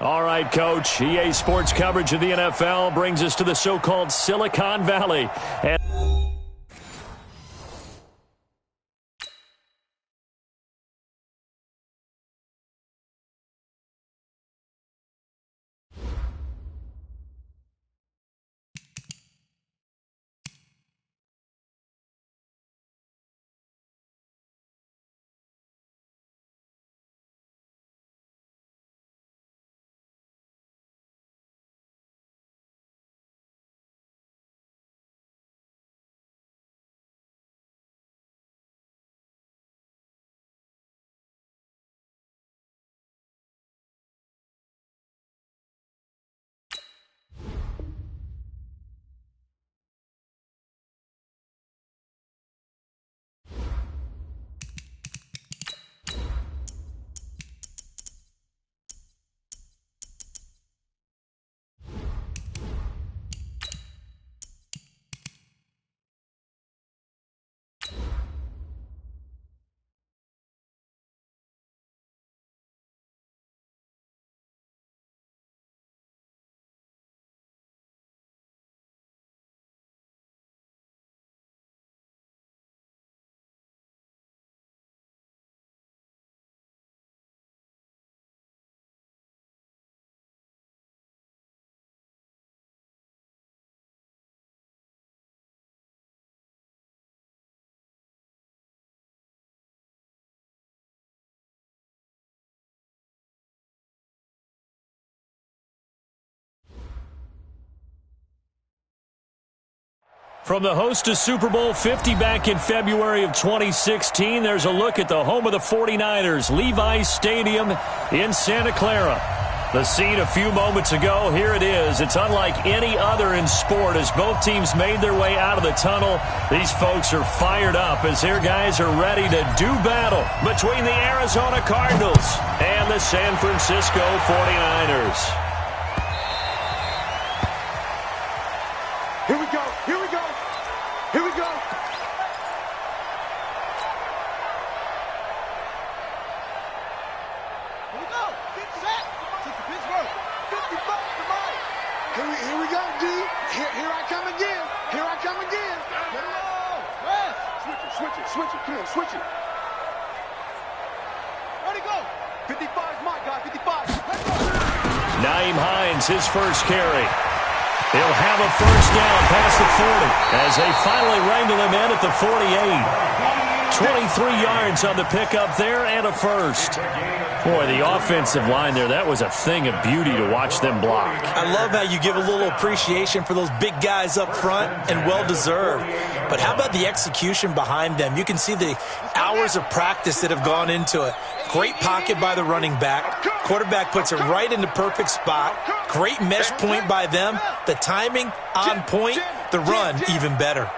All right, Coach. EA Sports coverage of the NFL brings us to the so-called Silicon Valley. From the host of Super Bowl 50 back in February of 2016, there's a look at the home of the 49ers, Levi's Stadium in Santa Clara. The scene a few moments ago, here it is. It's unlike any other in sport as both teams made their way out of the tunnel. These folks are fired up as their guys are ready to do battle between the Arizona Cardinals and the San Francisco 49ers. Here we go. Here we go. Here we go. Here we go. Get set. Take the Pittsburgh. 55 to Mike. Here we go, D. Here I come again. Here I come again. Get it low. Press. Switch it. Come on, switch it. Ready, go. 55 Mike, guys. 55. Let's go. Naeem Hines, his first carry. He'll have a first down past the 40 as they finally wrangle him in at the 48. 23 yards on the pickup there and a first. Boy, the offensive line there, that was a thing of beauty to watch them block. I love how you give a little appreciation for those big guys up front, and well-deserved. But how about the execution behind them? You can see the hours of practice that have gone into it. Great pocket by the running back. Quarterback puts it right in the perfect spot. Great mesh point by them. The timing on point. The run even better.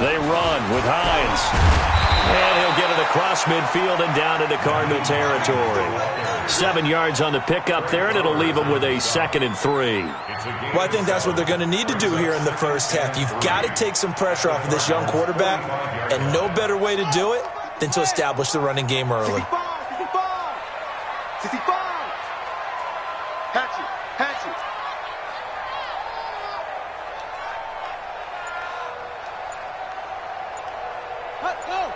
They run with Hines. And he'll get it across midfield and down into Cardinal territory. 7 yards on the pickup there, and it'll leave them with a 2nd and 3. Well, I think that's what they're going to need to do here in the first half. You've got to take some pressure off of this young quarterback, and no better way to do it than to establish the running game early. 65. Hatch it. Let's go.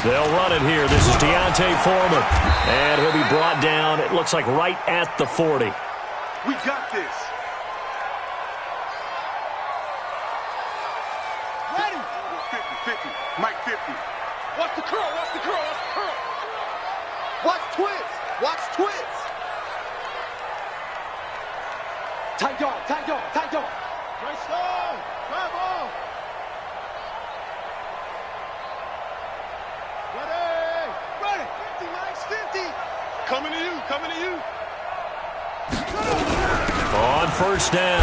They'll run it here. This is Deontay Foreman. And he'll be brought down, it looks like right at the 40. We got this. Ready. 50. Mike 50. Watch the curl. Watch twist. Tight dog. Nice slow. Travel. Ready. 50, Mike's 50. Coming to you. On first down,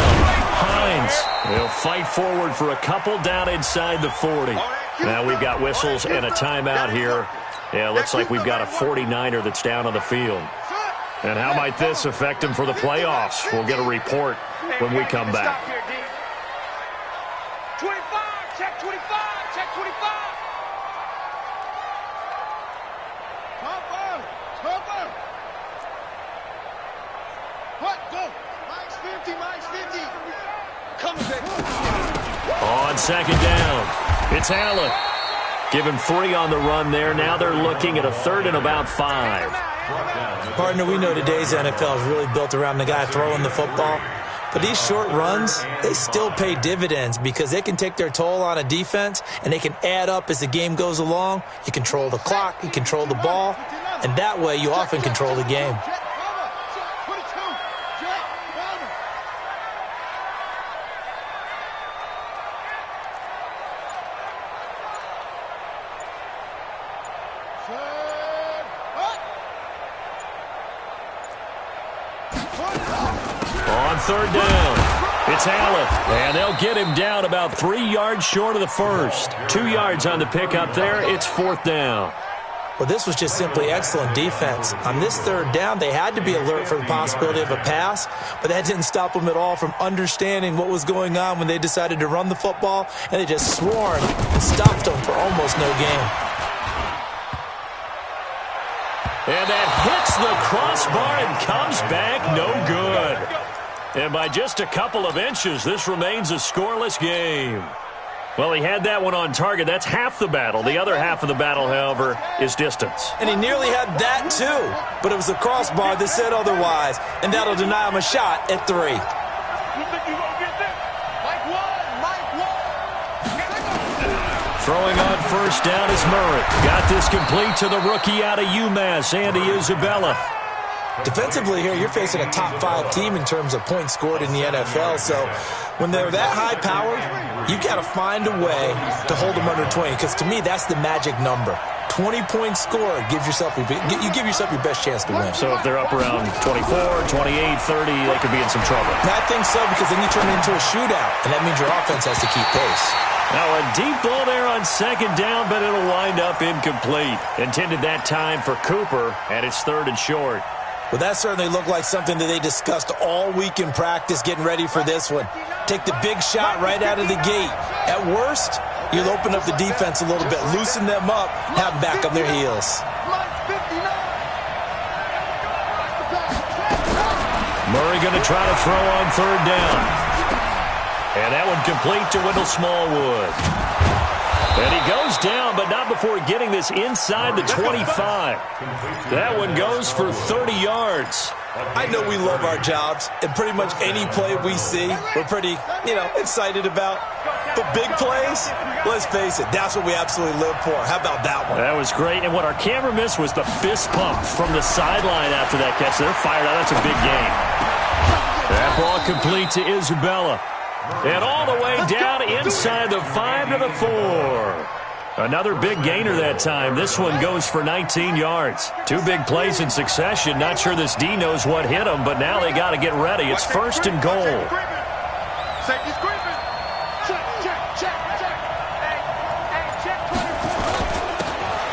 Hines will fight forward for a couple down inside the 40. Now we've got whistles and a timeout here. Yeah, it looks like we've got a 49er that's down on the field. And how might this affect him for the playoffs? We'll get a report when we come back. 25. Check 25. Cover. What? Go. Mike's 50. Mike's 50. Coming back. On second down, it's Allen. Give him 3 on the run there. Now they're looking at a 3rd and about 5. Partner, we know today's NFL is really built around the guy throwing the football. But these short runs, they still pay dividends because they can take their toll on a defense, and they can add up as the game goes along. You control the clock, you control the ball, and that way you often control the game. On 3rd down, it's Allen, and they'll get him down about 3 yards short of the first. 2 yards on the pickup there. It's 4th down. Well, this was just simply excellent defense. On this 3rd down, they had to be alert for the possibility of a pass, but that didn't stop them at all from understanding what was going on when they decided to run the football, and they just swarmed and stopped them for almost no gain. And that hits the crossbar and comes back no good. And by just a couple of inches, this remains a scoreless game. Well, he had that one on target. That's half the battle. The other half of the battle, however, is distance. And he nearly had that, too. But it was the crossbar that said otherwise, and that'll deny him a shot at 3. Throwing on 1st down is Murray. Got this complete to the rookie out of UMass, Andy Isabella. Defensively here, you're facing a top 5 team in terms of points scored in the NFL. So when they're that high-powered, you've got to find a way to hold them under 20, because to me, that's the magic number. 20 points scored, you give yourself your best chance to win. So if they're up around 24, 28, 30, they could be in some trouble. I think so, because then you turn it into a shootout, and that means your offense has to keep pace. Now a deep ball there on 2nd down, but it'll wind up incomplete. Intended that time for Cooper, and it's 3rd and short. Well, that certainly looked like something that they discussed all week in practice, getting ready for this one. Take the big shot right out of the gate. At worst, you'll open up the defense a little bit, loosen them up, have them back on their heels. Murray going to try to throw on 3rd down. And that one complete to Wendell Smallwood. And he goes down, but not before getting this inside the 25. That one goes for 30 yards. I know we love our jobs, and pretty much any play we see, we're pretty, excited about. But big plays, let's face it, that's what we absolutely live for. How about that one? That was great, and what our camera missed was the fist pump from the sideline after that catch. They're fired out. That's a big game. That ball complete to Isabella. And all the way down inside the 5 to the 4. Another big gainer that time. This one goes for 19 yards. 2 big plays in succession. Not sure this D knows what hit him, but now they got to get ready. It's 1st and goal. Safety's creeping. Check.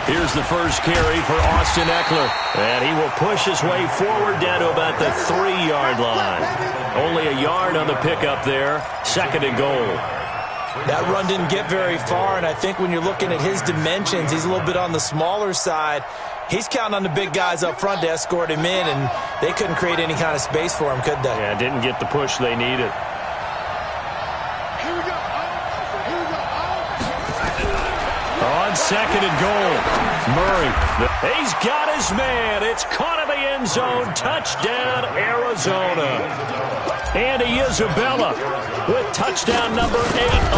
Here's the first carry for Austin Eckler. And he will push his way forward down to about the 3-yard line. Only a yard on the pickup there. 2nd and goal. That run didn't get very far, and I think when you're looking at his dimensions, he's a little bit on the smaller side. He's counting on the big guys up front to escort him in, and they couldn't create any kind of space for him, could they? Yeah, didn't get the push they needed. Here we go. On 2nd and goal, Murray. He's got his man. It's caught in the end zone. Touchdown, Arizona. Andy Isabella with touchdown number 8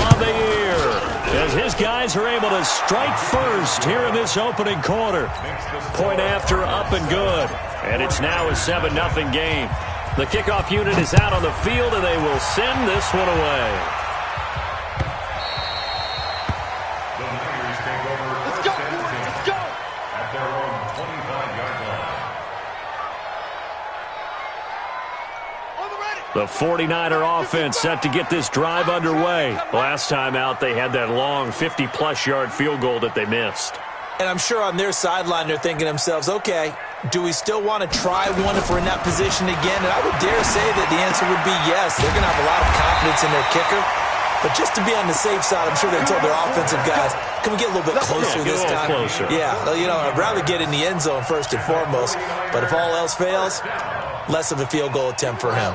on the year, as his guys are able to strike first here in this opening quarter. Point after, up and good. And it's now a 7-0 game. The kickoff unit is out on the field, and they will send this one away. The 49er offense set to get this drive underway. Last time out, they had that long 50-plus yard field goal that they missed. And I'm sure on their sideline they're thinking to themselves, okay, do we still want to try one if we're in that position again? And I would dare say that the answer would be yes. They're going to have a lot of confidence in their kicker. But just to be on the safe side, I'm sure they told their offensive guys, can we get a little bit closer this time? Closer. Yeah, you know, I'd rather get in the end zone first and foremost. But if all else fails, less of a field goal attempt for him.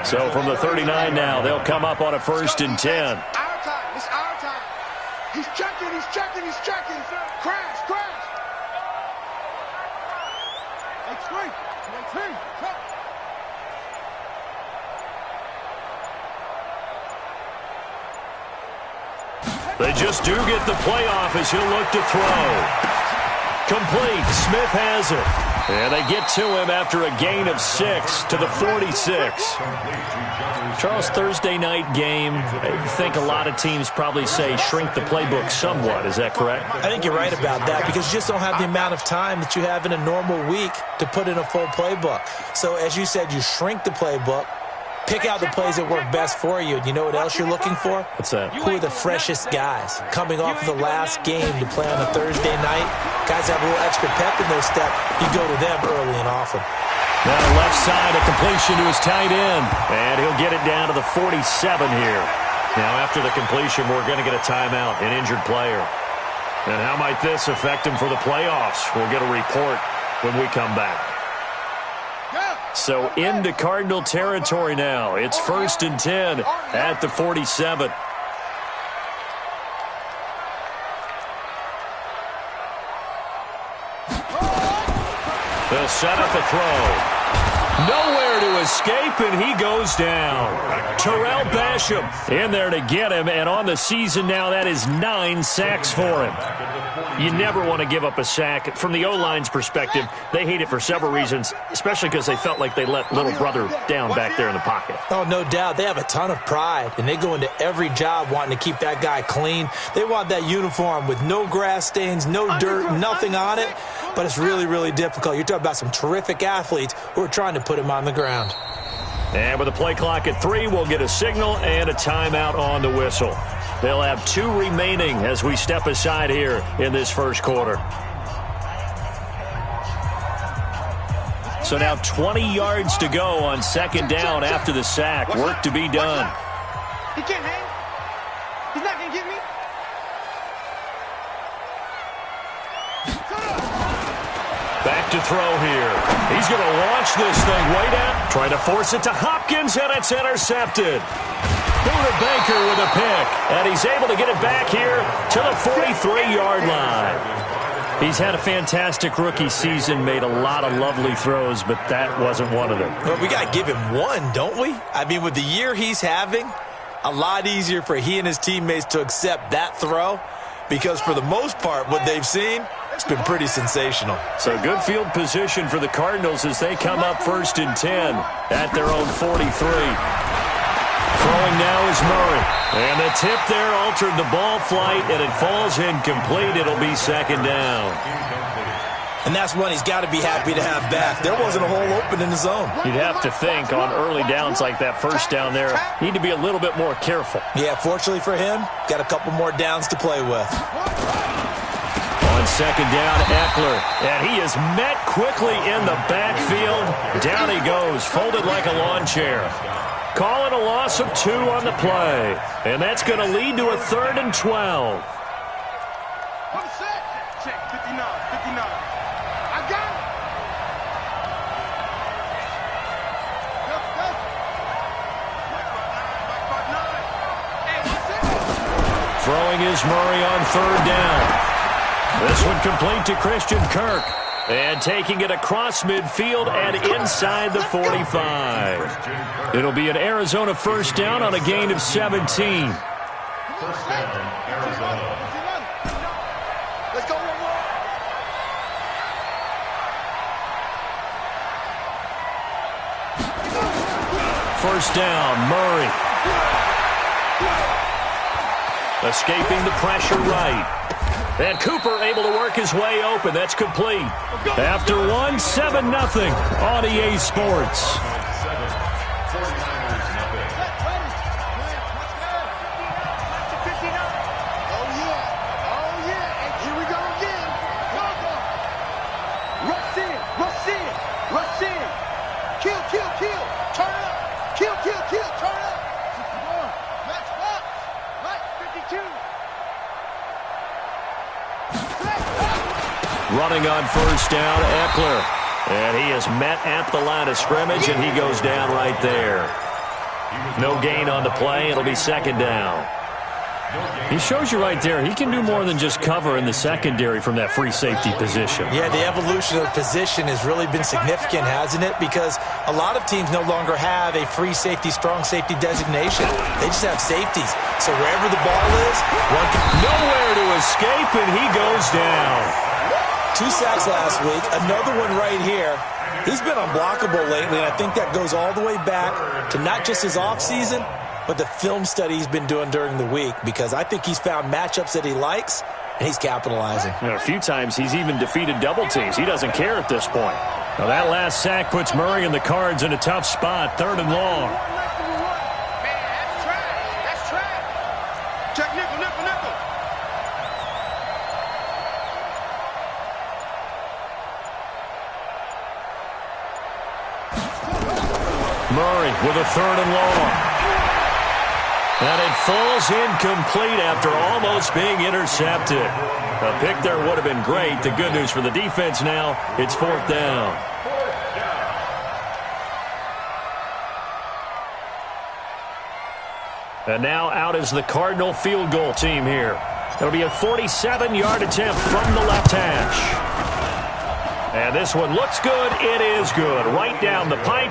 So from the 39 now, they'll come up on a 1st and 10. Our time. It's our time. He's checking. He's checking. He's checking. Crash. Crash. X3. X3. They just do get the playoff as he'll look to throw. Complete. Smith has it. And they get to him after a gain of 6 to the 46. Charles, Thursday night game, I think a lot of teams probably say shrink the playbook somewhat. Is that correct? I think you're right about that because you just don't have the amount of time that you have in a normal week to put in a full playbook. So as you said, you shrink the playbook. Pick out the plays that work best for you. And you know what else you're looking for? What's that? Who are the freshest guys coming off of the last game to play on a Thursday night? Guys have a little extra pep in their step. You go to them early and often. Now left side, a completion to his tight end. And he'll get it down to the 47 here. Now after the completion, we're going to get a timeout, an injured player. And how might this affect him for the playoffs? We'll get a report when we come back. So into Cardinal territory now. It's 1st and 10 at the 47. They'll set up a throw. Nowhere to escape, and he goes down. Terrell Basham in there to get him, and on the season now, that is 9 sacks for him. You never want to give up a sack. From the O-line's perspective, they hate it for several reasons, especially because they felt like they let little brother down back there in the pocket. Oh, no doubt. They have a ton of pride, and they go into every job wanting to keep that guy clean. They want that uniform with no grass stains, no dirt, nothing on it, but it's really, really difficult. You're talking about some terrific athletes who are trying to put him on the ground. And with the play clock at 3, we'll get a signal and a timeout on the whistle. They'll have 2 remaining as we step aside here in this first quarter. So now 20 yards to go on 2nd down after the sack. Work to be done. He can't hang. He's not going to get me. Back to throw here. He's going to launch this thing way down. Trying to force it to Hopkins, and it's intercepted. Buda Baker with a pick, and he's able to get it back here to the 43-yard line. He's had a fantastic rookie season, made a lot of lovely throws, but that wasn't one of them. Well, we got to give him one, don't we? I mean, with the year he's having, a lot easier for he and his teammates to accept that throw because for the most part, what they've seen, it's been pretty sensational. So good field position for the Cardinals as they come up 1st and 10 at their own 43. Throwing now is Murray. And the tip there altered the ball flight, and it falls incomplete. It'll be 2nd down. And that's one he's got to be happy to have back. There wasn't a hole open in the zone. You'd have to think on early downs like that 1st down there, need to be a little bit more careful. Yeah, fortunately for him, got a couple more downs to play with. On 2nd down, Eckler. And he is met quickly in the backfield. Down he goes, folded like a lawn chair. Calling a loss of 2 on the play. And that's going to lead to a 3rd and 12. One set. Check. 59. 59. I got it. Go. Throwing is Murray on 3rd down. This one complete to Christian Kirk. And taking it across midfield and inside the 45. It'll be an Arizona 1st down on a gain of 17. Let's go one more. 1st down, Murray. Escaping the pressure right. And Cooper able to work his way open. That's complete. After 1, 7-0 on EA Sports. Running on first down, Eckler. And he is met at the line of scrimmage, and he goes down right there. No gain on the play. It'll be second down. He shows you right there, he can do more than just cover in the secondary from that free safety position. Yeah, the evolution of the position has really been significant, hasn't it? Because a lot of teams no longer have a free safety, strong safety designation. They just have safeties. So wherever the ball is, one can... Nowhere to escape, and he goes down. 2 sacks last week, another one right here. He's been unblockable lately, and I think that goes all the way back to not just his offseason, but the film study he's been doing during the week, because I think he's found matchups that he likes, and he's capitalizing. A few times he's even defeated double teams. He doesn't care at this point. Now that last sack puts Murray and the Cards in a tough spot, 3rd and long. That's trash. Check nickel. Murray with a 3rd and long. And it falls incomplete after almost being intercepted. A pick there would have been great. The good news for the defense now, it's 4th down. And now out is the Cardinal field goal team here. It'll be a 47-yard attempt from the left hash. And this one looks good. It is good. Right down the pipe.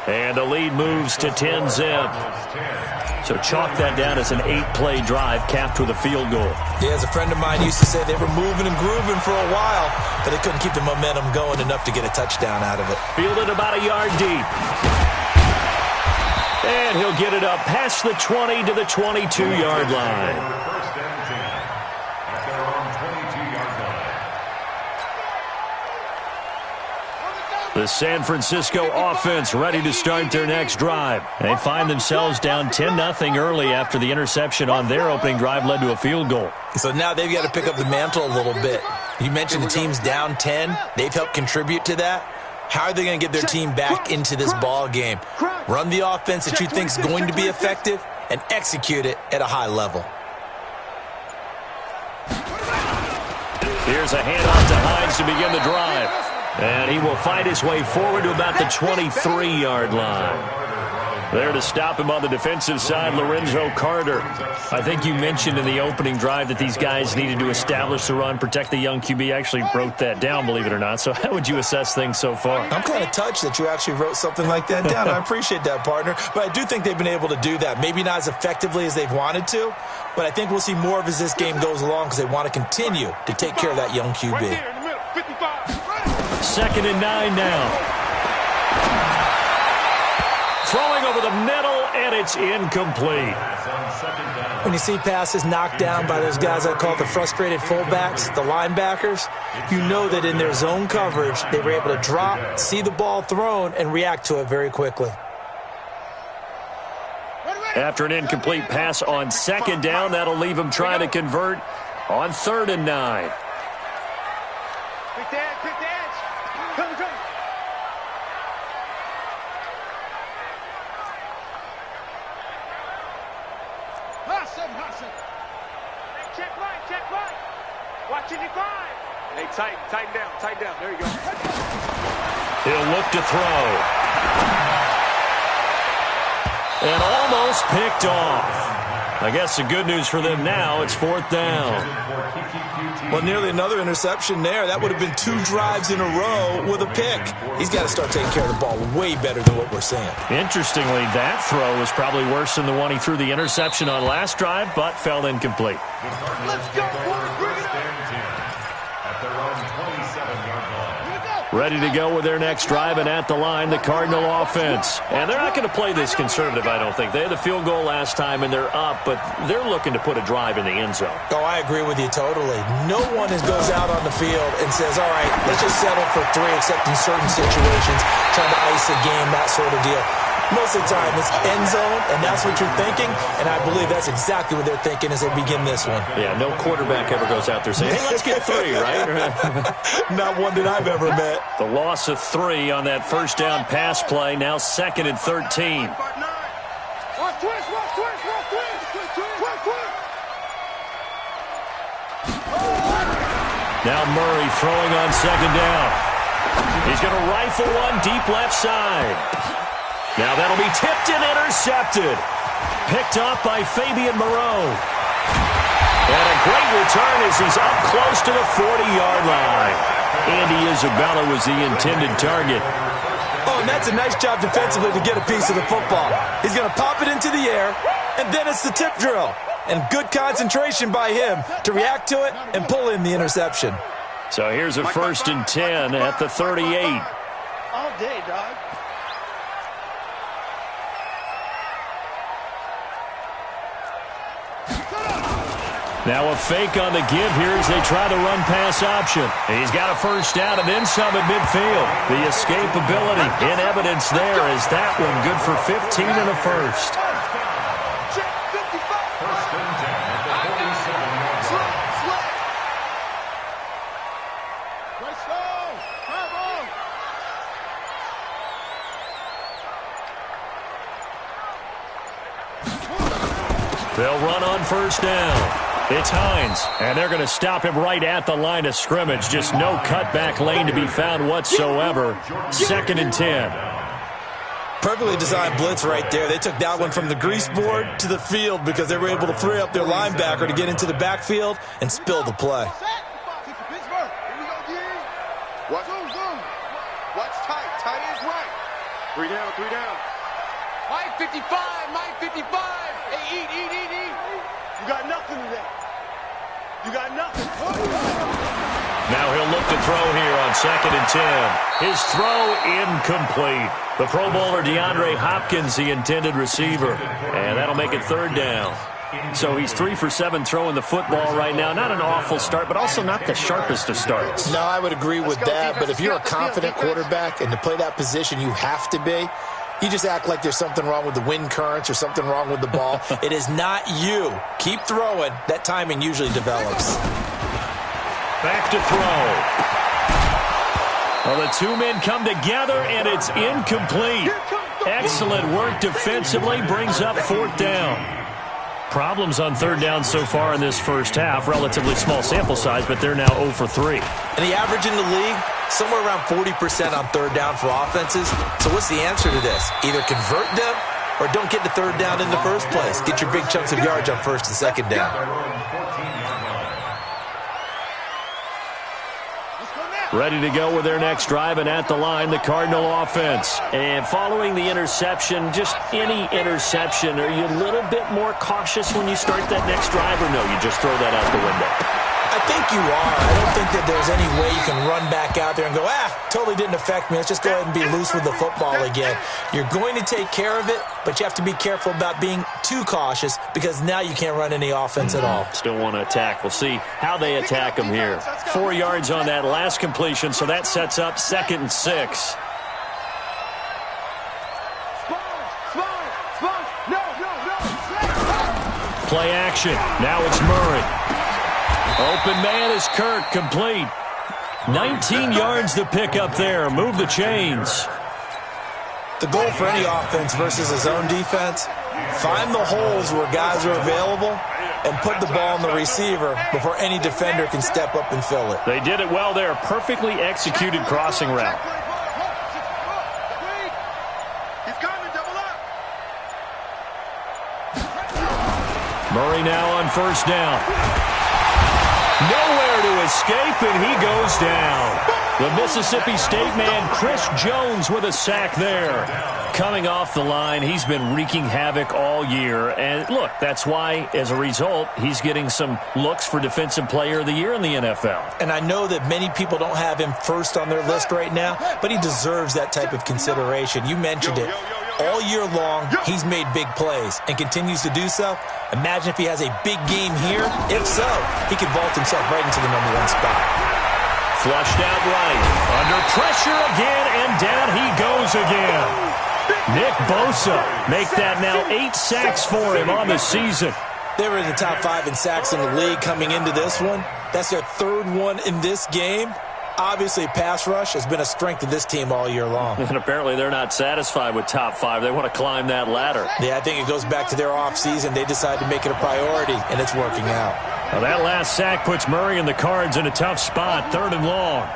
And the lead moves to 10-zip. So chalk that down as an 8-play drive capped with a field goal. Yeah, as a friend of mine used to say, they were moving and grooving for a while, but they couldn't keep the momentum going enough to get a touchdown out of it. Fielded about a yard deep. And he'll get it up past the 20 to the 22-yard line. The San Francisco offense ready to start their next drive. They find themselves down 10-0 early after the interception on their opening drive led to a field goal. So now they've got to pick up the mantle a little bit. You mentioned the team's down 10. They've helped contribute to that. How are they going to get their team back into this ball game? Run the offense that you think is going to be effective and execute it at a high level. Here's a handoff to Hines to begin the drive. And he will fight his way forward to about the 23-yard line. There to stop him on the defensive side, Lorenzo Carter. I think you mentioned in the opening drive that these guys needed to establish the run, protect the young QB. Actually wrote that down, believe it or not. So how would you assess things so far? I'm kind of touched that you actually wrote something like that down. I appreciate that, partner. But I do think they've been able to do that. Maybe not as effectively as they've wanted to, but I think we'll see more of as this game goes along because they want to continue to take care of that young QB. 2nd and 9 now. Throwing over the middle, and it's incomplete. When you see passes knocked down by those guys I call the frustrated fullbacks, the linebackers, you know that in their zone coverage, they were able to drop, see the ball thrown, and react to it very quickly. After an incomplete pass on 2nd down, that'll leave them trying to convert on 3rd and 9. Quick edge. Come. Hustle. Check right. Watching the five. Hey, tighten down. There you go. He'll look to throw. And almost picked off. I guess the good news for them now, it's 4th down. Well, nearly another interception there. That would have been 2 drives in a row with a pick. He's got to start taking care of the ball way better than what we're seeing. Interestingly, that throw was probably worse than the one he threw the interception on last drive, but fell incomplete. Let's go. Bring it up. Ready to go with their next drive, and at the line, the Cardinal offense. And they're not going to play this conservative, I don't think. They had the field goal last time, and they're up, but they're looking to put a drive in the end zone. Oh, I agree with you totally. No one goes out on the field and says, all right, let's just settle for 3, except in certain situations, trying to ice a game, that sort of deal. Most of the time, it's end zone, and that's what you're thinking, and I believe that's exactly what they're thinking as they begin this one. Yeah, no quarterback ever goes out there saying, hey, let's get 3, right? Not one that I've ever met. The loss of 3 on that first down pass play, now 2nd and 13. Watch twist. Now Murray throwing on second down. He's going to rifle one deep left side. Now that'll be tipped and intercepted. Picked off by Fabian Moreau. And a great return as he's up close to the 40-yard line. Andy Isabella was the intended target. Oh, and that's a nice job defensively to get a piece of the football. He's going to pop it into the air, and then it's the tip drill. And good concentration by him to react to it and pull in the interception. So here's a 1st and 10 at the 38. All day, dog. Now a fake on the give here as they try the run-pass option. He's got a first down and then some at midfield. The escapability in evidence there as that one good for 15 and a first. They'll run on first down. It's Hines, and they're going to stop him right at the line of scrimmage. Just no cutback lane to be found whatsoever. 2nd and 10. Perfectly designed blitz right there. They took that one from the grease board to the field because they were able to free up their linebacker to get into the backfield and spill the play. Watch tight. Tight is right. 3 down, 3 down. Mike 55, Mike 55. Hey, eat. You got nothing today. You got nothing. Now he'll look to throw here on 2nd and 10. His throw incomplete. The Pro Bowler DeAndre Hopkins, the intended receiver. And that'll make it 3rd down. So he's 3 for 7 throwing the football right now. Not an awful start, but also not the sharpest of starts. No, I would agree with that. But if you're a confident quarterback and to play that position, you have to be. You just act like there's something wrong with the wind currents or something wrong with the ball. It is not you. Keep throwing. That timing usually develops. Back to throw. Well, the two men come together, and it's incomplete. Excellent work defensively. Brings up 4th down. Problems on 3rd down so far in this first half. Relatively small sample size, but they're now 0 for 3. And the average in the league, somewhere around 40% on 3rd down for offenses. So what's the answer to this? Either convert them or don't get to 3rd down in the first place. Get your big chunks of yards on 1st and 2nd down. Ready to go with their next drive, and at the line, the Cardinal offense. And following the interception, just any interception, are you a little bit more cautious when you start that next drive, or no, you just throw that out the window? I think you are. I don't think that there's any way you can run back out there and go, totally didn't affect me. Let's just go ahead and be loose with the football again. You're going to take care of it, but you have to be careful about being too cautious because now you can't run any offense at all. Still want to attack. We'll see how they attack them here. 4 yards on that last completion, so that sets up 2nd and 6. Play action. Now it's Murray. Open man is Kirk, complete. 19 yards to pick up there. Move the chains. The goal for any offense versus a zone defense, find the holes where guys are available and put the ball on the receiver before any defender can step up and fill it. They did it well there. Perfectly executed crossing route. Murray now on first down. Nowhere to escape, and he goes down. The Mississippi State man, Chris Jones, with a sack there. Coming off the line, he's been wreaking havoc all year. And, look, that's why, as a result, he's getting some looks for Defensive Player of the Year in the NFL. And I know that many people don't have him first on their list right now, but he deserves that type of consideration. You mentioned it. All year long, he's made big plays and continues to do so. Imagine if he has a big game here. If so, he could vault himself right into the #1 spot. Flushed out right. Under pressure again, and down he goes again. Nick Bosa make that now 8 sacks for him on the season. They were in the top 5 in sacks in the league coming into this one. That's their 3rd one in this game. Obviously, pass rush has been a strength of this team all year long. And apparently they're not satisfied with top 5. They want to climb that ladder. Yeah, I think it goes back to their offseason. They decided to make it a priority, and it's working out. Well, that last sack puts Murray and the Cards in a tough spot, 3rd and long.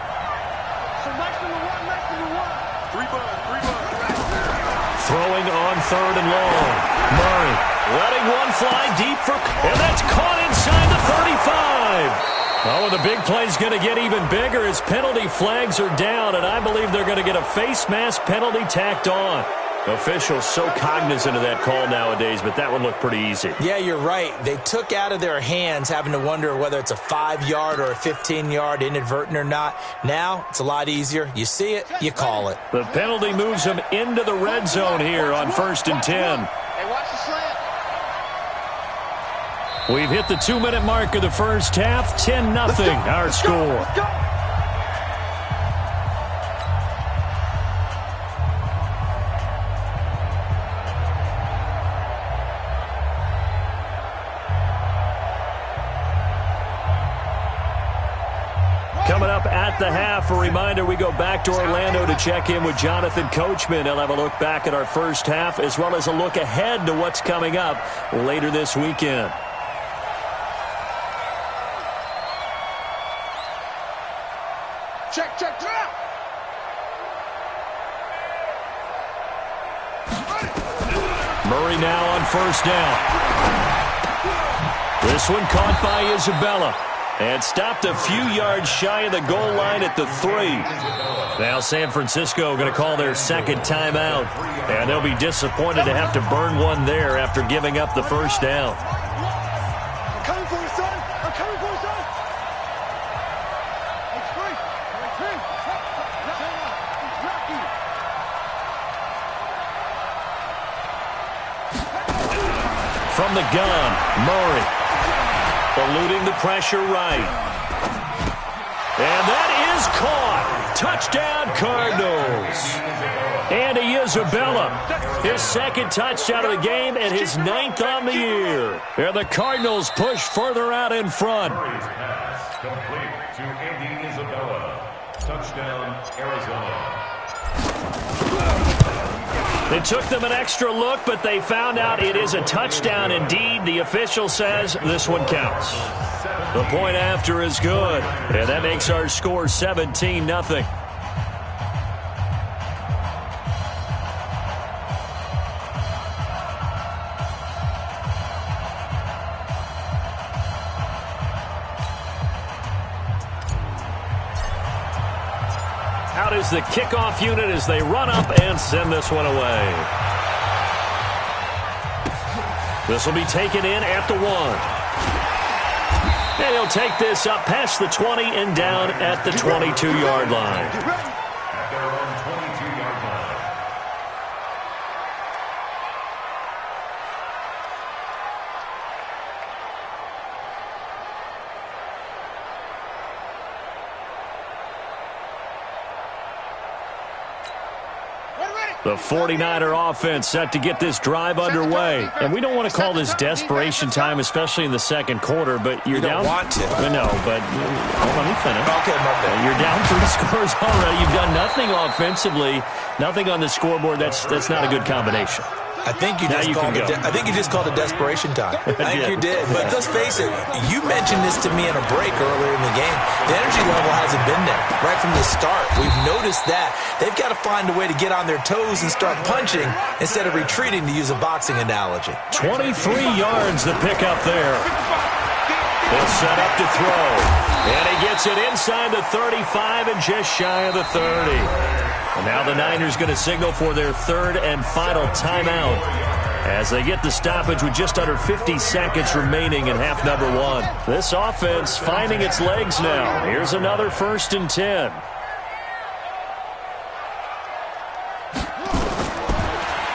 Throwing on 3rd and long. Murray letting one fly deep and that's caught inside the 35. Oh, and the big play's going to get even bigger as penalty flags are down, and I believe they're going to get a face mask penalty tacked on. Officials so cognizant of that call nowadays, but that would look pretty easy. Yeah, you're right. They took out of their hands having to wonder whether it's a 5-yard or a 15-yard inadvertent or not. Now, it's a lot easier. You see it, you call it. The penalty moves them into the red zone here on 1st and 10. Hey, watch the slant. We've hit the 2-minute mark of the first half. 10-0 our score. Coming up at the half, a reminder, we go back to Orlando to check in with Jonathan Coachman. He'll have a look back at our first half as well as a look ahead to what's coming up later this weekend. Check, check, check. Murray now on 1st down. This one caught by Isabella. And stopped a few yards shy of the goal line at the 3. Now San Francisco going to call their 2nd timeout. And they'll be disappointed to have to burn one there after giving up the 1st down. I'm coming for you, son. I'm coming for you, son. It's free. It's free. From the gun, Murray. Eluding the pressure right. And that is caught. Touchdown, Cardinals. Andy Isabella, his 2nd touchdown of the game and his 9th on the year. And the Cardinals push further out in front. Pass complete to Andy Isabella. Touchdown, Arizona. It took them an extra look, but they found out it is a touchdown indeed. The official says this one counts. The point after is good, and that makes our score 17-0. Out is the kickoff unit as they run up and send this one away. This will be taken in at the 1. And he'll take this up past the 20 and down at the 22-yard line. At their own 22-yard line. The 49er offense set to get this drive underway. And we don't want to call this desperation time, especially in the 2nd quarter, but you're down. You don't want to. No, but let me finish. Okay, my bad. You're down 3 scores already. You've done nothing offensively, nothing on the scoreboard. That's not a good combination. I think you just called it desperation time. I think you did. But let's face it, you mentioned this to me in a break earlier in the game. The energy level hasn't been there right from the start. We've noticed that. They've got to find a way to get on their toes and start punching instead of retreating, to use a boxing analogy. 23 yards to pick up there. They'll set up to throw. And he gets it inside the 35 and just shy of the 30. And now the Niners going to signal for their 3rd and final timeout as they get the stoppage with just under 50 seconds remaining in half number 1. This offense finding its legs now. Here's another 1st and 10.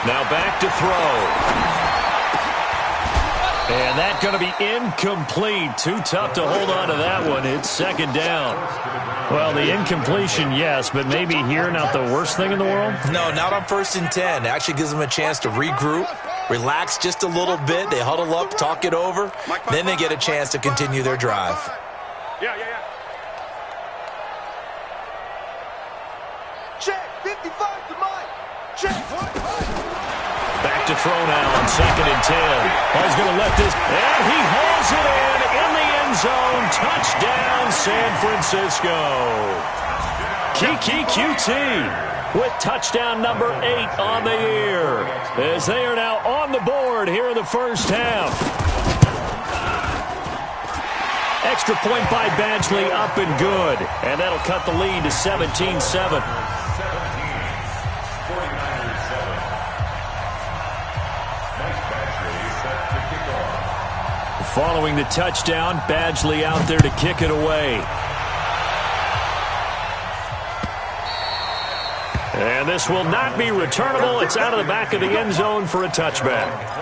Now back to throw. And that's going to be incomplete. Too tough to hold on to that one. It's 2nd down. Well, the incompletion, yes, but maybe here not the worst thing in the world? No, not on 1st and 10. It actually gives them a chance to regroup, relax just a little bit. They huddle up, talk it over. Then they get a chance to continue their drive. Yeah. Check, 55 to Mike. Check. Back to throw now on 2nd and 10. He's going to let this, and he hauls it in the end end zone. Touchdown, San Francisco. Kiki QT with touchdown number 8 on the year, as they are now on the board here in the first half. Extra point by Badgley, up and good. And that'll cut the lead to 17-7. Following the touchdown, Badgley out there to kick it away. And this will not be returnable. It's out of the back of the end zone for a touchback.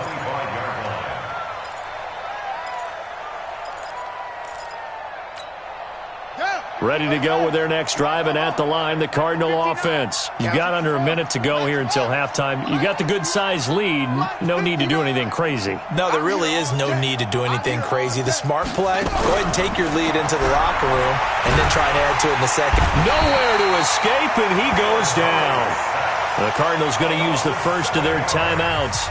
Ready to go with their next drive, and at the line, the Cardinal offense. You've got under a minute to go here until halftime. You got the good-sized lead. No need to do anything crazy. No, there really is no need to do anything crazy. The smart play, go ahead and take your lead into the locker room and then try and add to it in the second. Nowhere to escape, and he goes down. The Cardinals going to use the first of their timeouts,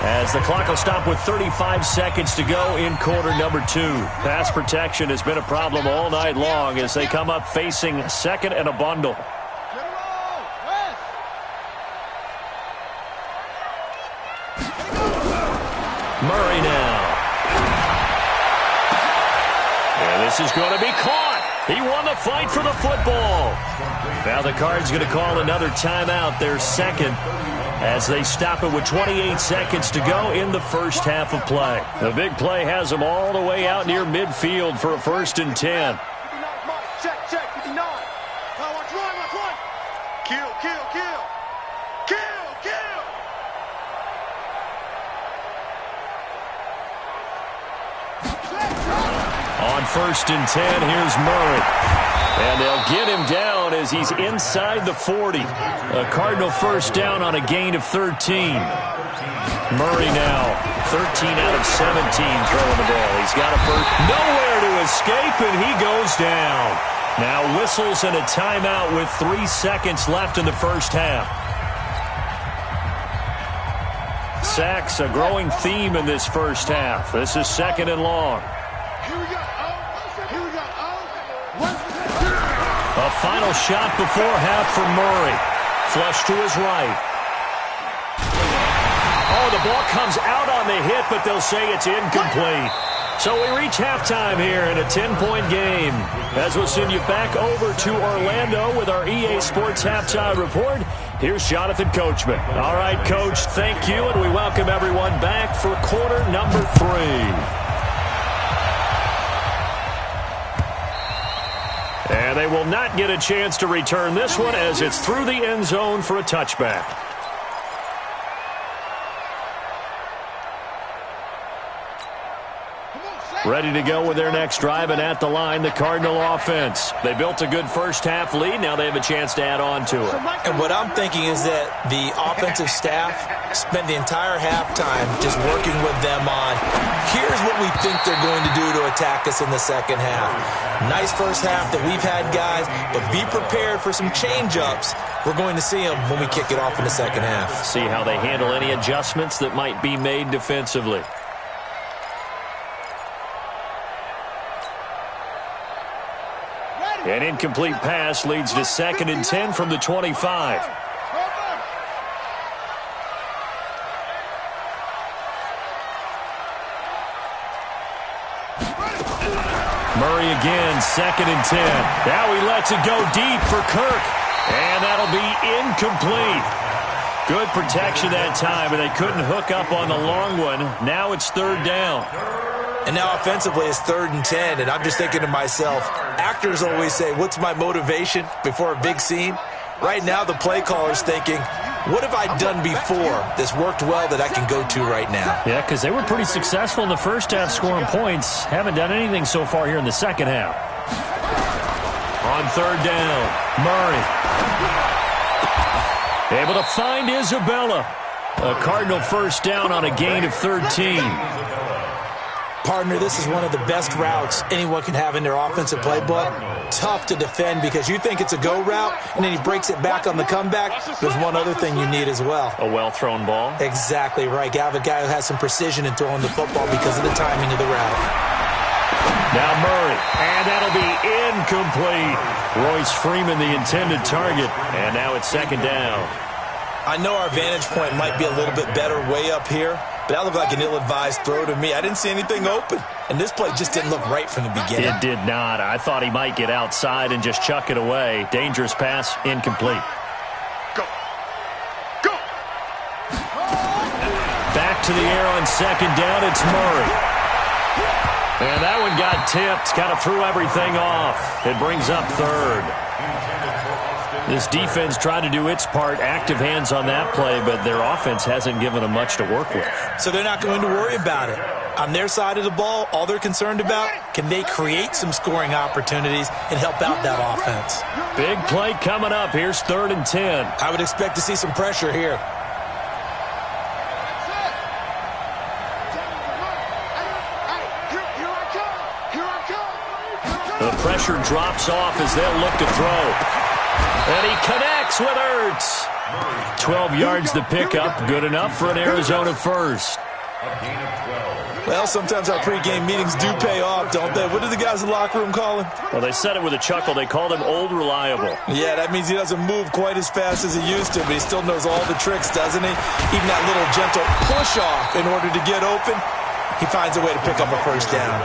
as the clock will stop with 35 seconds to go in quarter number 2. Pass protection has been a problem all night long as they come up facing second and a bundle. Murray now. And this is going to be caught. He won the fight for the football. Now the Cards going to call another timeout, their second, as they stop it with 28 seconds to go in the first half of play. The big play has them all the way out near midfield for a 1st and 10. Check, 59. Watch one. Kill. On 1st and 10, here's Murray. And they'll get him down as he's inside the 40. A Cardinal first down on a gain of 13. Murray now, 13 out of 17 throwing the ball. He's got a first. Nowhere to escape, and he goes down. Now whistles and a timeout with 3 seconds left in the first half. Sacks, a growing theme in this first half. This is 2nd and long. Here we go. A final shot before half for Murray. Flush to his right. Oh, the ball comes out on the hit, but they'll say it's incomplete. So we reach halftime here in a 10-point game. As we'll send you back over to Orlando with our EA Sports Halftime Report, here's Jonathan Coachman. All right, Coach, thank you, and we welcome everyone back for quarter number 3. And they will not get a chance to return this one as it's through the end zone for a touchback. Ready to go with their next drive, and at the line, the Cardinal offense. They built a good first half lead. Now they have a chance to add on to it. And what I'm thinking is that the offensive staff spent the entire halftime just working with them on, here's what we think they're going to do to attack us in the second half. Nice first half that we've had, guys, but be prepared for some change-ups. We're going to see them when we kick it off in the second half. See how they handle any adjustments that might be made defensively. An incomplete pass leads to 2nd and 10 from the 25. Murray again, 2nd and 10. Now he lets it go deep for Kirk, and that'll be incomplete. Good protection that time, and they couldn't hook up on the long one. Now it's 3rd down. And now offensively it's 3rd and 10, and I'm just thinking to myself, actors always say, what's my motivation before a big scene? Right now the play caller's thinking, what have I done before that's worked well that I can go to right now? Yeah, because they were pretty successful in the first half scoring points. Haven't done anything so far here in the second half. On 3rd down, Murray. Able to find Isabella. A Cardinal first down on a gain of 13. Partner, this is one of the best routes anyone can have in their offensive playbook. Tough to defend because you think it's a go route, and then he breaks it back on the comeback. There's one other thing you need as well. A well-thrown ball? Exactly right. You have a guy who has some precision in throwing the football because of the timing of the route. Now Murray, and that'll be incomplete. Royce Freeman, the intended target, and now it's second down. I know our vantage point might be a little bit better way up here, but that looked like an ill-advised throw to me. I didn't see anything open, and this play just didn't look right from the beginning. It did not. I thought he might get outside and just chuck it away. Dangerous pass, incomplete. Go. Go. Back to the air on second down, it's Murray. And that one got tipped, kind of threw everything off. It brings up third. This defense tried to do its part, active hands on that play, but their offense hasn't given them much to work with. So they're not going to worry about it. On their side of the ball, all they're concerned about, can they create some scoring opportunities and help out that offense? Big play coming up. Here's 3rd and 10. I would expect to see some pressure here. The pressure drops off as they'll look to throw. And he connects with Ertz. 12 yards the pickup. Good enough for an Arizona first. Well, sometimes our pregame meetings do pay off, don't they? What do the guys in the locker room call him? Well, they said it with a chuckle. They called him Old Reliable. Yeah, that means he doesn't move quite as fast as he used to, but he still knows all the tricks, doesn't he? Even that little gentle push-off in order to get open, he finds a way to pick up a first down.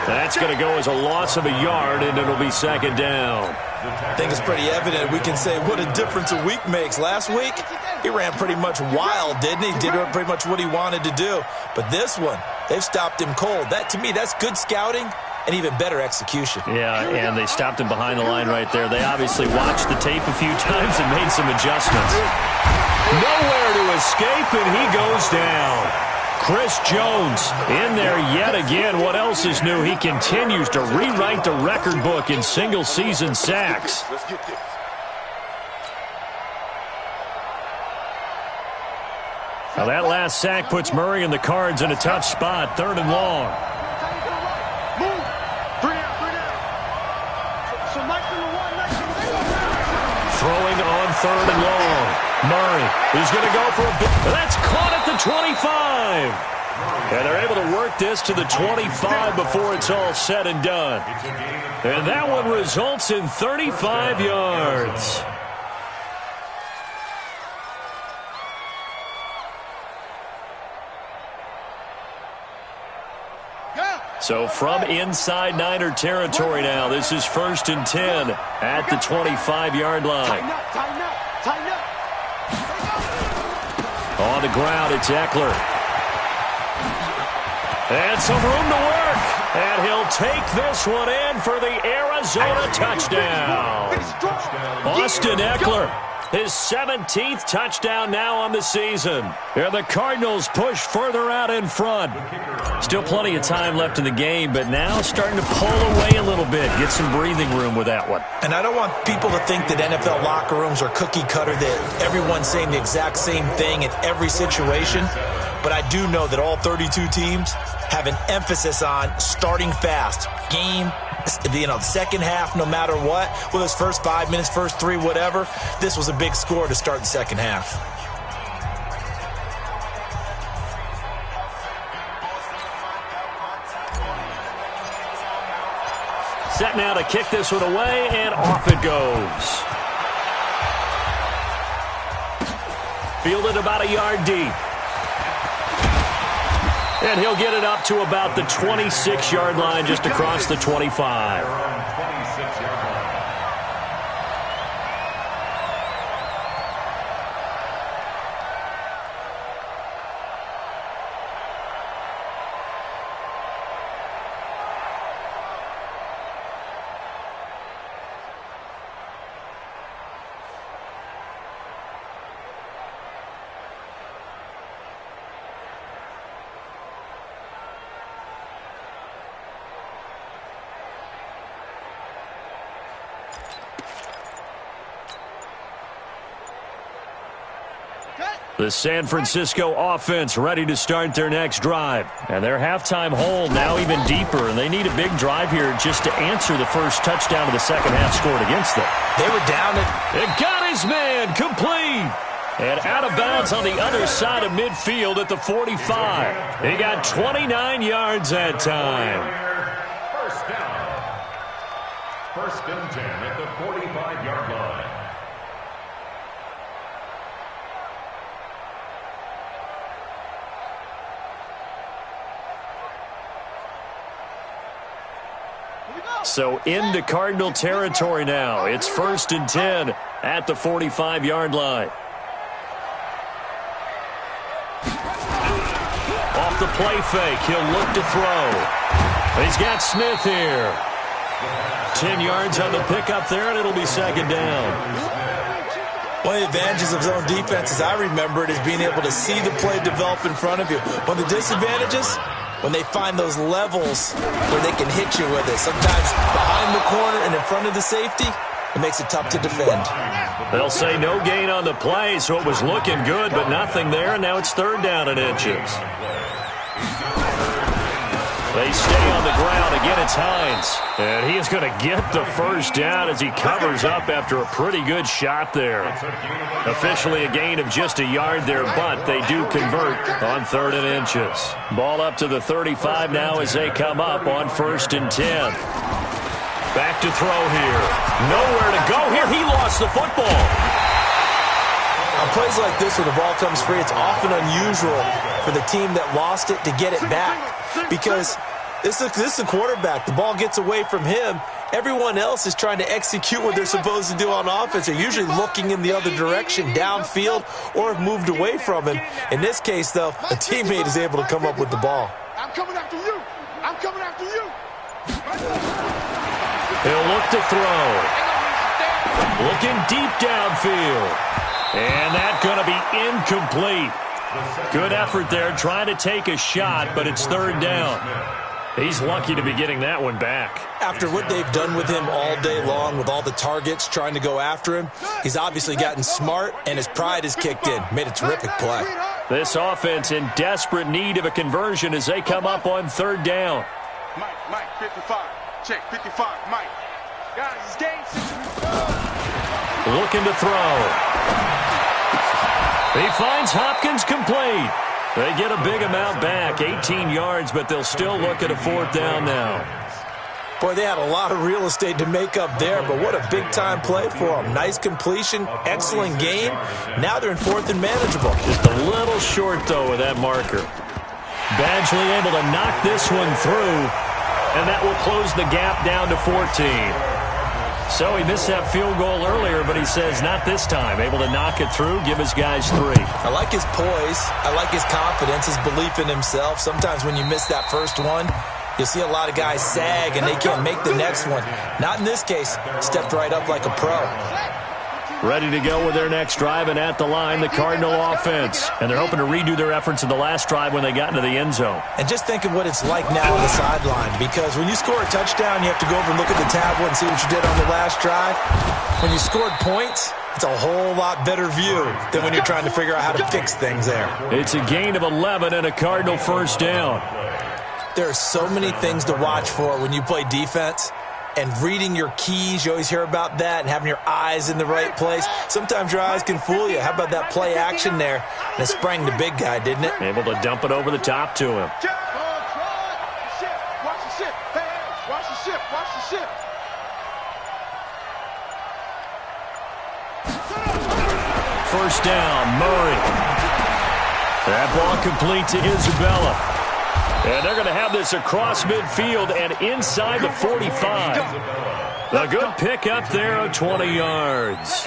That's going to go as a loss of a yard, and it'll be second down. I think it's pretty evident. We can say what a difference a week makes. Last week, he ran pretty much wild, didn't he? Did pretty much what he wanted to do. But this one, they've stopped him cold. That, to me, that's good scouting and even better execution. Yeah, and they stopped him behind the line right there. They obviously watched the tape a few times and made some adjustments. Nowhere to escape, and he goes down. Chris Jones in there yet again. What else is new? He continues to rewrite the record book in single-season sacks. Now that last sack puts Murray and the Cards in a tough spot. 3rd and long. Throwing on 3rd and long. Murray, he's going to go for a big... That's caught at the 25. And they're able to work this to the 25 before it's all said and done. And that one results in 35 yards. So from inside Niner territory now, this is 1st and 10 at the 25-yard line. Tighten up, tighten up, tighten up. On the ground, it's Eckler. And some room to work. And he'll take this one in for the Arizona touchdown. Austin Eckler, his 17th touchdown now on the season. And the Cardinals push further out in front. Still plenty of time left in the game, but now starting to pull away a little bit. Get some breathing room with that one. And I don't want people to think that NFL locker rooms are cookie cutter, that everyone's saying the exact same thing in every situation. But I do know that all 32 teams have an emphasis on starting fast. Game, the second half, no matter what, whether it's first 5 minutes, first 3, whatever, this was a big score to start the second half. Set now to kick this one away, and off it goes. Fielded about a yard deep. And he'll get it up to about the 26-yard line, just across the 25. The San Francisco offense ready to start their next drive. And their halftime hole now even deeper, and they need a big drive here just to answer the first touchdown of the second half scored against them. They were down it. It got his man complete. And out of bounds on the other side of midfield at the 45. He got 29 yards that time. First and 10 at the 45-yard line. So into Cardinal territory now. It's first and 10 at the 45-yard line. Off the play fake, he'll look to throw. He's got Smith here. 10 yards on the pickup there, and it'll be second down. One of the advantages of zone defense, as I remember it, is being able to see the play develop in front of you. One of the disadvantages, when they find those levels where they can hit you with it. Sometimes behind the corner and in front of the safety, it makes it tough to defend. They'll say no gain on the play, so it was looking good, but nothing there, and now it's third down and inches. They stay on the ground. Again, it's Hines. And he is going to get the first down as he covers up after a pretty good shot there. Officially a gain of just a yard there, but they do convert on third and inches. Ball up to the 35 now as they come up on first and 10. Back to throw here. Nowhere to go here. He lost the football. On plays like this where the ball comes free, it's often unusual for the team that lost it to get it back. Because this is the quarterback. The ball gets away from him. Everyone else is trying to execute what they're supposed to do on offense. They're usually looking in the other direction, downfield, or have moved away from him. In this case, though, a teammate is able to come up with the ball. I'm coming after you. I'm coming after you. He'll look to throw. Looking deep downfield. And that's going to be incomplete. Good effort there trying to take a shot, but it's third down. He's lucky to be getting that one back. After what they've done with him all day long, with all the targets trying to go after him, he's obviously gotten smart, and his pride has kicked in. Made a terrific play. This offense in desperate need of a conversion as they come up on third down. Mike, 55. Check, 55, Mike. Guys, it's game situation. Looking to throw. He finds Hopkins complete. They get a big amount back, 18 yards, but they'll still look at a fourth down now. Boy, they had a lot of real estate to make up there, but what a big-time play for them. Nice completion, excellent game. Now they're in fourth and manageable. Just a little short, though, with that marker. Badgley able to knock this one through, and that will close the gap down to 14. So he missed that field goal earlier, but he says not this time. Able to knock it through, give his guys 3. I like his poise. I like his confidence, his belief in himself. Sometimes when you miss that first one, you'll see a lot of guys sag and they can't make the next one. Not in this case. Stepped right up like a pro. Ready to go with their next drive, and at the line, the Cardinal offense. And they're hoping to redo their efforts in the last drive when they got into the end zone. And just think of what it's like now on the sideline, because when you score a touchdown, you have to go over and look at the tablet and see what you did on the last drive. When you scored points, it's a whole lot better view than when you're trying to figure out how to fix things there. It's a gain of 11 and a Cardinal first down. There are so many things to watch for when you play defense. And reading your keys, you always hear about that, and having your eyes in the right place. Sometimes your eyes can fool you. How about that play action there? And it sprang the big guy, didn't it? Able to dump it over the top to him. Watch the ship. Hey, watch the ship. Watch the ship. First down, Murray. That ball complete to Isabella. And they're going to have this across midfield and inside the 45. A good pick up there of 20 yards.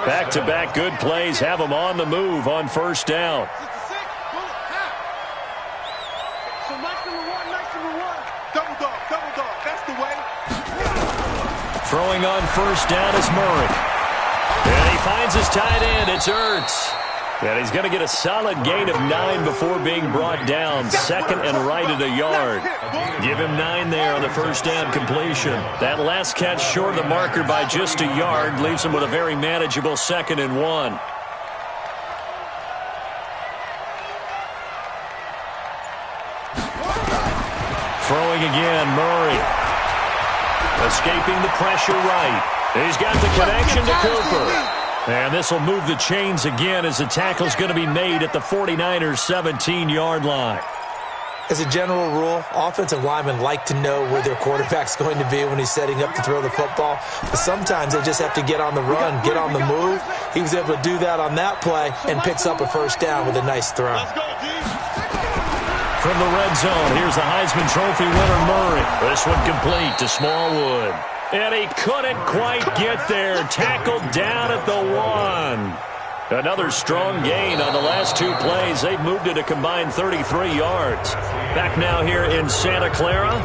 Back-to-back good plays have them on the move on first down. So nice number one. Double dog. That's the way. Throwing on first down is Murray. And he finds his tight end. It's Ertz. And he's going to get a solid gain of 9 before being brought down. Second and right at a yard. Give him 9 there on the first down completion. That last catch short of the marker by just a yard leaves him with a very manageable 2nd and 1. Throwing again, Murray. Escaping the pressure right. He's got the connection to Cooper. And this will move the chains again as the tackle's going to be made at the 49ers' 17-yard line. As a general rule, offensive linemen like to know where their quarterback's going to be when he's setting up to throw the football. But sometimes they just have to get on the run, get on the move. He was able to do that on that play and picks up a first down with a nice throw. From the red zone, here's the Heisman Trophy winner, Murray. This one complete to Smallwood. And he couldn't quite get there. Tackled down at the 1. Another strong gain on the last 2 plays. They've moved it a combined 33 yards. Back now here in Santa Clara.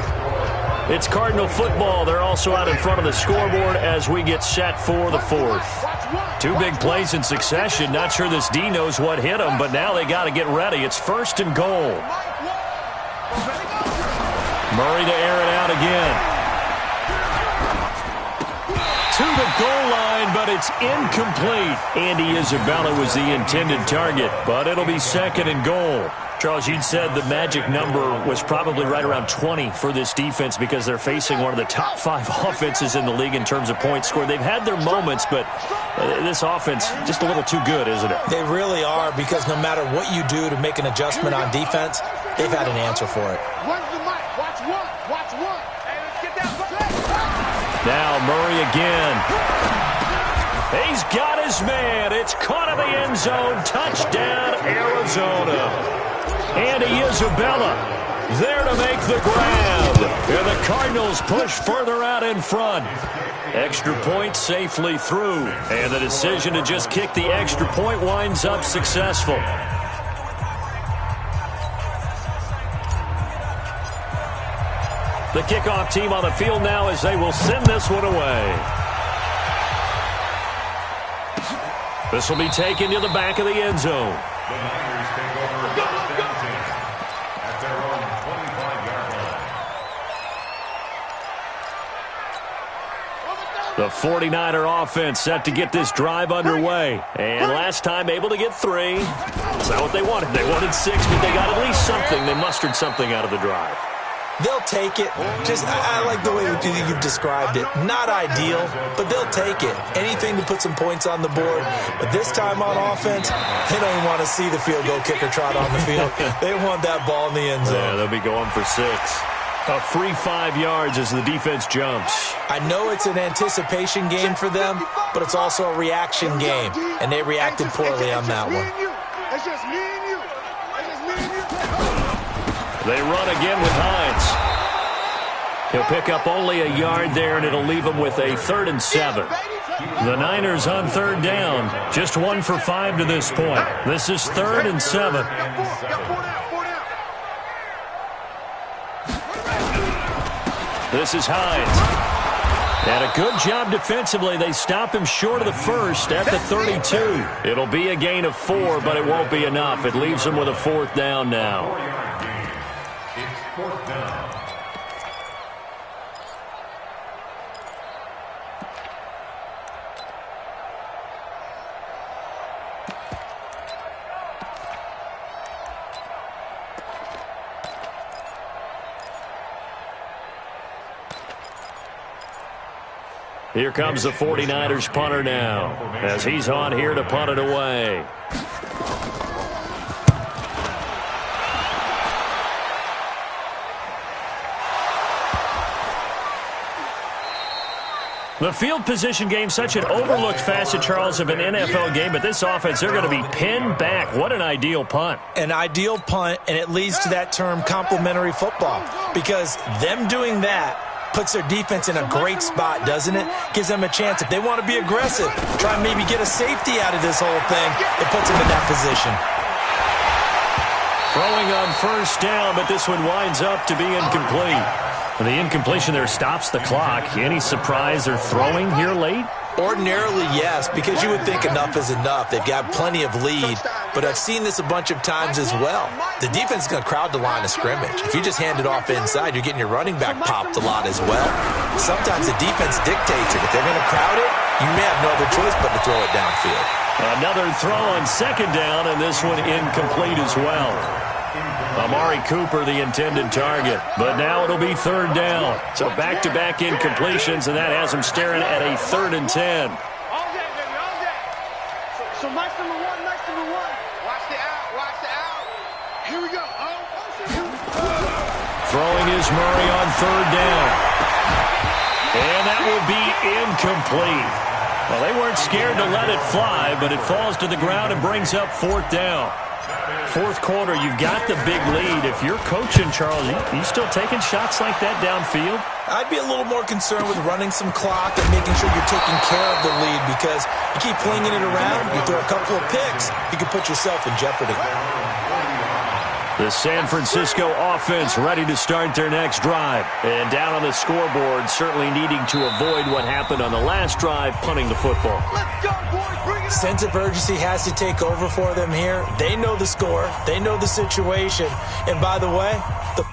It's Cardinal football. They're also out in front of the scoreboard as we get set for the 4th. 2 big plays in succession. Not sure this D knows what hit them, but now they got to get ready. It's 1st and goal. Murray to air it out again. To the goal line, but it's incomplete. Andy Isabella was the intended target, but it'll be 2nd and goal. Charles, you'd said the magic number was probably right around 20 for this defense because they're facing one of the top 5 offenses in the league in terms of points scored. They've had their moments, but this offense just a little too good, isn't it? They really are, because no matter what you do to make an adjustment on defense, they've had an answer for it. Watch one. Hey, let's get that. Now Murray again. He's got his man. It's caught in the end zone. Touchdown, Arizona. Andy Isabella there to make the grab. And the Cardinals push further out in front. Extra point safely through. And the decision to just kick the extra point winds up successful. The kickoff team on the field now as they will send this one away. This will be taken to the back of the end zone. The Niners take over first and 10 at their own 25-yard line. The 49er offense set to get this drive underway. And last time able to get 3. That's not what they wanted. They wanted 6, but they got at least something. They mustered something out of the drive. They'll take it. I like the way you've described it. Not ideal, but they'll take it. Anything to put some points on the board. But this time on offense, they don't even want to see the field goal kicker trot on the field. They want that ball in the end zone. Yeah, they'll be going for 6. A free 5 yards as the defense jumps. I know it's an anticipation game for them, but it's also a reaction game, and they reacted poorly on that one. It's just me and you. It's just me and you. They run again with Hines. He'll pick up only a yard there, and it'll leave him with a 3rd and 7. The Niners on 3rd down. Just 1 for 5 to this point. This is 3rd and 7. This is Hines. And a good job defensively. They stop him short of the 1st at the 32. It'll be a gain of 4, but it won't be enough. It leaves him with a 4th down now. It's 4th down. Here comes the 49ers punter now, as he's on here to punt it away. The field position game, such an overlooked facet, Charles, of an NFL game, but this offense, they're going to be pinned back. What an ideal punt. An ideal punt, and it leads to that term complementary football, because them doing that puts their defense in a great spot, doesn't it? Gives them a chance. If they want to be aggressive, try and maybe get a safety out of this whole thing, it puts them in that position. Throwing on 1st down, but this one winds up to be incomplete. And the incompletion there stops the clock. Any surprise they're throwing here late? Ordinarily, yes, because you would think enough is enough. They've got plenty of lead, but I've seen this a bunch of times as well. The defense is going to crowd the line of scrimmage. If you just hand it off inside, you're getting your running back popped a lot as well. Sometimes the defense dictates it. If they're going to crowd it, you may have no other choice but to throw it downfield. Another throw on 2nd down, and this one incomplete as well. Amari Cooper, the intended target. But now it'll be 3rd down. So back-to-back incompletions, and that has them staring at a 3rd and 10. All day, baby, all day. So nice number one. Watch the out. Here we go. Throwing is Murray on third down. And that will be incomplete. Well, they weren't scared to let it fly, but it falls to the ground and brings up fourth down. Fourth quarter, you've got the big lead. If you're coaching, Charles, you still taking shots like that downfield? I'd be a little more concerned with running some clock and making sure you're taking care of the lead, because you keep flinging it around, you throw a couple of picks, you can put yourself in jeopardy. The San Francisco offense ready to start their next drive. And down on the scoreboard, certainly needing to avoid what happened on the last drive, punting the football. Let's go, boys. Bring it on. Sense of urgency has to take over for them here. They know the score. They know the situation. And by the way, the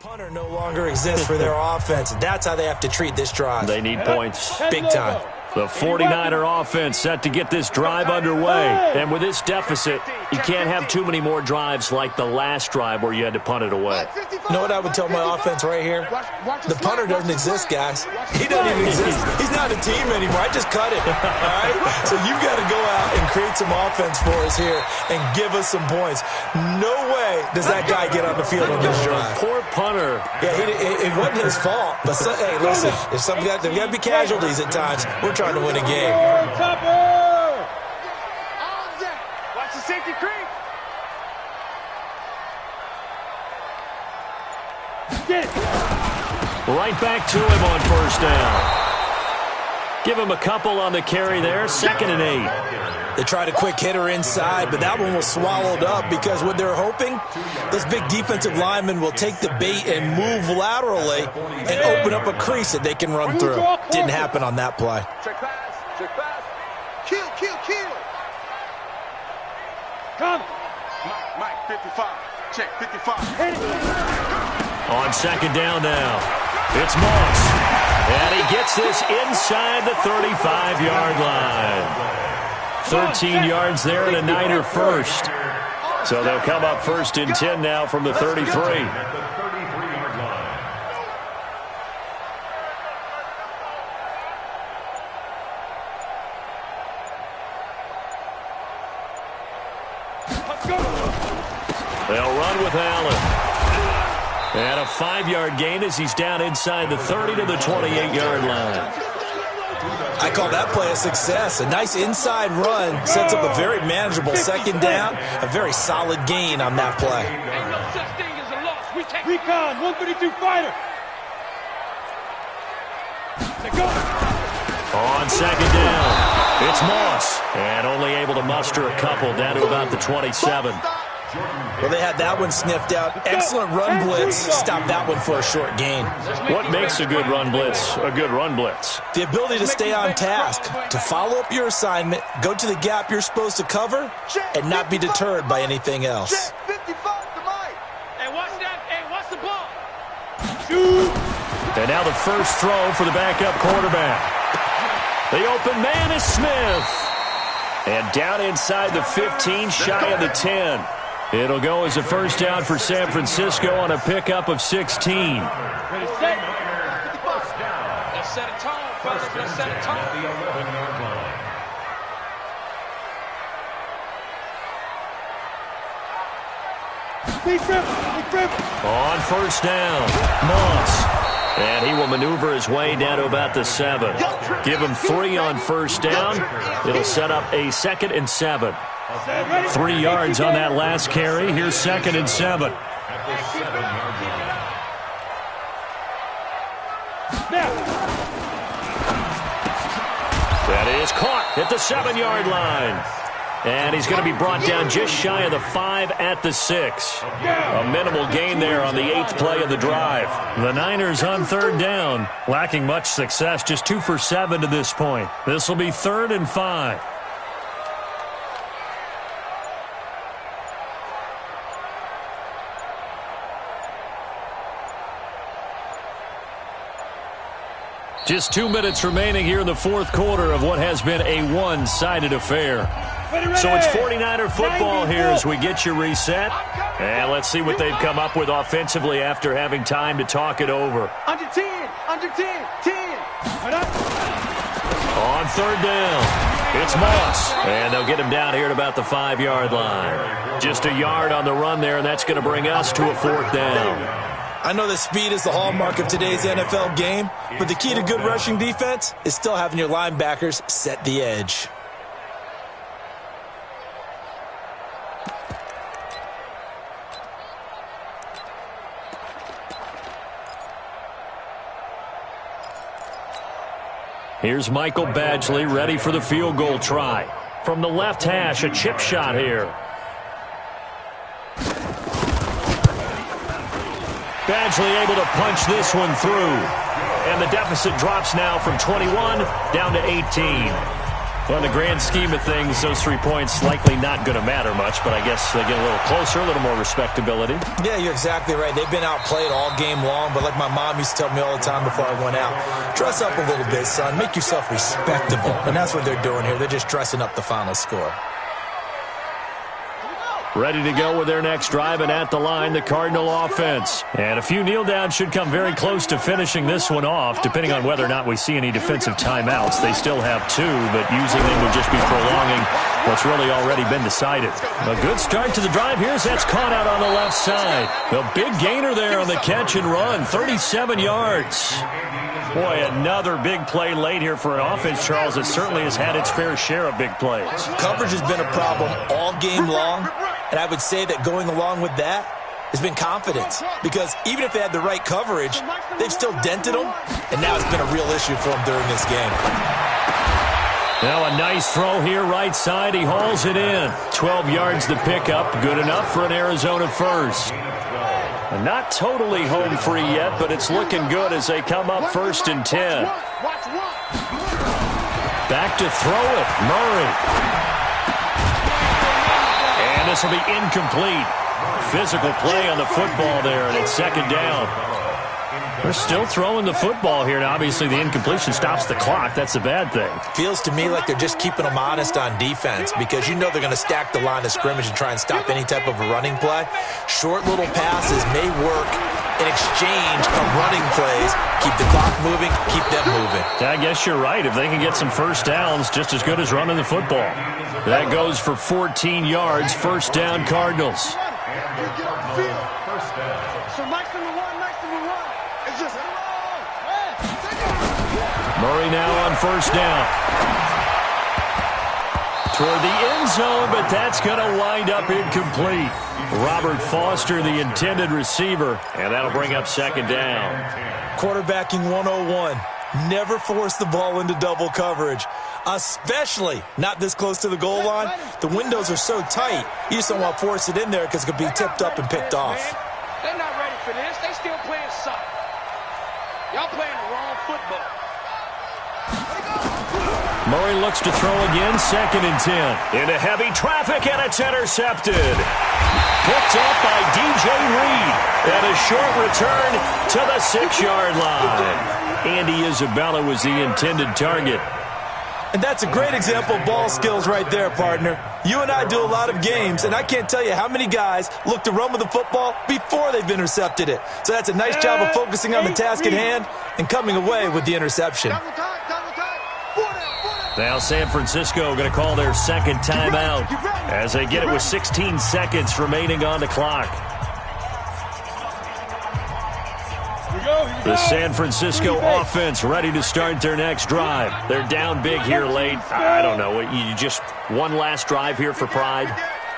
punter no longer exists for their offense. That's how they have to treat this drive. They need points. Big time. The 49er offense set to get this drive underway. And with this deficit, you can't have too many more drives like the last drive where you had to punt it away. You know what I would tell my offense right here? The punter doesn't exist, guys. He doesn't even exist. He's not a team anymore. I just cut it. All right? So you've got to go out and create some offense for us here and give us some points. No way does that guy get on the field on this drive. Poor punter. Yeah, it wasn't his fault. But, hey, listen, if there's got to be casualties at times. We're trying to win a game. Watch the safety creep. Right back to him on first down. Give him a couple on the carry there. 2nd and 8. They tried a quick hitter inside, but that one was swallowed up because what they're hoping, those big defensive linemen will take the bait and move laterally and open up a crease that they can run through. Didn't happen on that play. Check pass. Check pass. Kill, kill, kill. Come. Mike, 55. Check, 55. On 2nd down now. It's Moss. And he gets this inside the 35-yard line. 13 yards there and a Niner first. So they'll come up 1st and 10 now from the 33. They'll run with Allen. And a 5-yard gain as he's down inside the 30 to the 28-yard line. I call that play a success. A nice inside run sets up a very manageable 2nd down. A very solid gain on that play. Ain't no such thing as a loss. We take recon, 132 fighter. On 2nd down, it's Moss. And only able to muster a couple down to about the 27. Well, they had that one sniffed out. Excellent run blitz. Stop that one for a short gain. What makes a good run blitz a good run blitz? The ability to stay on task, to follow up your assignment, go to the gap you're supposed to cover, and not be deterred by anything else. 55 to Mike. Hey, watch that. Hey, watch the ball. And now the first throw for the backup quarterback. The open man is Smith. And down inside the 15, shy of the 10. It'll go as a first down for San Francisco on a pickup of 16. Ready, set. 55. Let's set a tone, fellas. Let's set a tone. On first down, Moss. And he will maneuver his way down to about the 7. Give him 3 on first down. It'll set up a 2nd and 7. 3 yards on that last carry. Here's 2nd and 7. That is caught at the 7-yard line. And he's going to be brought down just shy of the 5 at the 6. A minimal gain there on the 8th play of the drive. The Niners on 3rd down, lacking much success, just 2 for 7 to this point. This will be 3rd and 5. Just 2 minutes remaining here in the fourth quarter of what has been a one-sided affair. So it's 49er football here as we get you reset. And let's see what they've come up with offensively after having time to talk it over. Under 10, under 10, 10. On third down, it's Moss. And they'll get him down here at about the 5-yard line. Just a yard on the run there, and that's going to bring us to a fourth down. I know that speed is the hallmark of today's NFL game, but the key to good rushing defense is still having your linebackers set the edge. Here's Michael Badgley ready for the field goal try. From the left hash, a chip shot here. Badgley able to punch this one through. And the deficit drops now from 21 down to 18. Well, in the grand scheme of things, those 3 points likely not going to matter much, but I guess they get a little closer, a little more respectability. Yeah, you're exactly right. They've been outplayed all game long, but like my mom used to tell me all the time before I went out, dress up a little bit, son. Make yourself respectable. And that's what they're doing here. They're just dressing up the final score. Ready to go with their next drive, and at the line, the Cardinal offense. And a few kneel downs should come very close to finishing this one off, depending on whether or not we see any defensive timeouts. They still have 2, but using them would just be prolonging what's really already been decided. A good start to the drive here as that's caught out on the left side. A big gainer there on the catch and run, 37 yards. Boy, another big play late here for an offense, Charles, that certainly has had its fair share of big plays. Coverage has been a problem all game long, and I would say that going along with that has been confidence, because even if they had the right coverage, they've still dented them, and now it's been a real issue for them during this game. Now a nice throw here, right side. He hauls it in. 12 yards to pick up. Good enough for an Arizona first. Not totally home free yet, but it's looking good as they come up 1st and 10. Back to throw it, Murray. And this will be incomplete. Physical play on the football there, and it's 2nd down. They're still throwing the football here, and obviously the incompletion stops the clock. That's a bad thing. Feels to me like they're just keeping them honest on defense, because you know they're going to stack the line of scrimmage and try and stop any type of a running play. Short little passes may work in exchange of running plays. Keep the clock moving, keep them moving. I guess you're right. If they can get some first downs, just as good as running the football. That goes for 14 yards. 1st down, Cardinals. Murray now on 1st down. Toward the end zone, but that's going to wind up incomplete. Robert Foster, the intended receiver, and that'll bring up 2nd down. Quarterbacking 101. Never force the ball into double coverage, especially not this close to the goal line. The windows are so tight, you just don't want to force it in there because it could be tipped up and picked off. They're not ready for this. They still playing soccer. Y'all playing the wrong football. Murray looks to throw again, 2nd and 10. Into heavy traffic, and it's intercepted. Picked up by DJ Reed. And a short return to the 6-yard line. Andy Isabella was the intended target. And that's a great example of ball skills right there, partner. You and I do a lot of games, and I can't tell you how many guys look to run with the football before they've intercepted it. So that's a nice job of focusing on the task at hand and coming away with the interception. Now San Francisco going to call their 2nd timeout as they get it with 16 seconds remaining on the clock. The San Francisco offense ready to start their next drive. They're down big here late. I don't know. You just one last drive here for pride?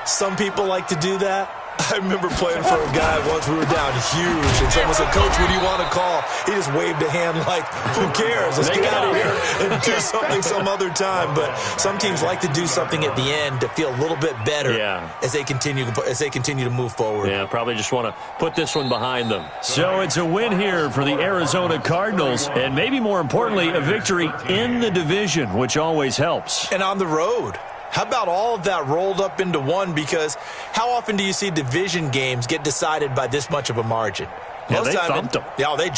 Some people like to do that. I remember playing for a guy once. We were down huge, and someone said, "Coach, what do you want to call?" He just waved a hand like, "Who cares? Let's get out of here and do something some other time." But some teams like to do something at the end to feel a little bit better as they continue to move forward. Yeah, probably just want to put this one behind them. So it's a win here for the Arizona Cardinals, and maybe more importantly, a victory in the division, which always helps. And on the road. How about all of that rolled up into one? Because how often do you see division games get decided by this much of a margin? Yeah, they thumped them. Yeah, they